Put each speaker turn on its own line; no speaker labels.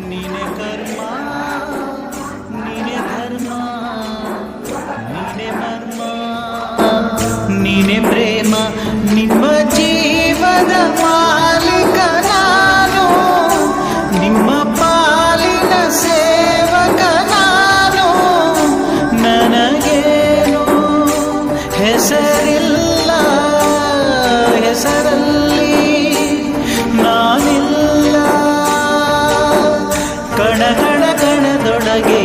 ನೀನೆ ಕರ್ಮ, ನೀನೆ ಧರ್ಮ, ನೀನೆ ಮರ್ಮ, ನೀನೆ ಪ್ರೇಮ. ನಿಮ್ಮ ಜೀವದ ಮಾಲೀಕ ನಾನು, ನಿಮ್ಮ ಪಾಲಿನ ಸೇವಕ ನಾನು. ನನಗೇನು ಹೆಸರಿಲ್ಲ, ಹೆಸರಲ್ಲಿ ನಾನಿಲ್ಲ. ಕಣ ಕಣದೊಳಗೆ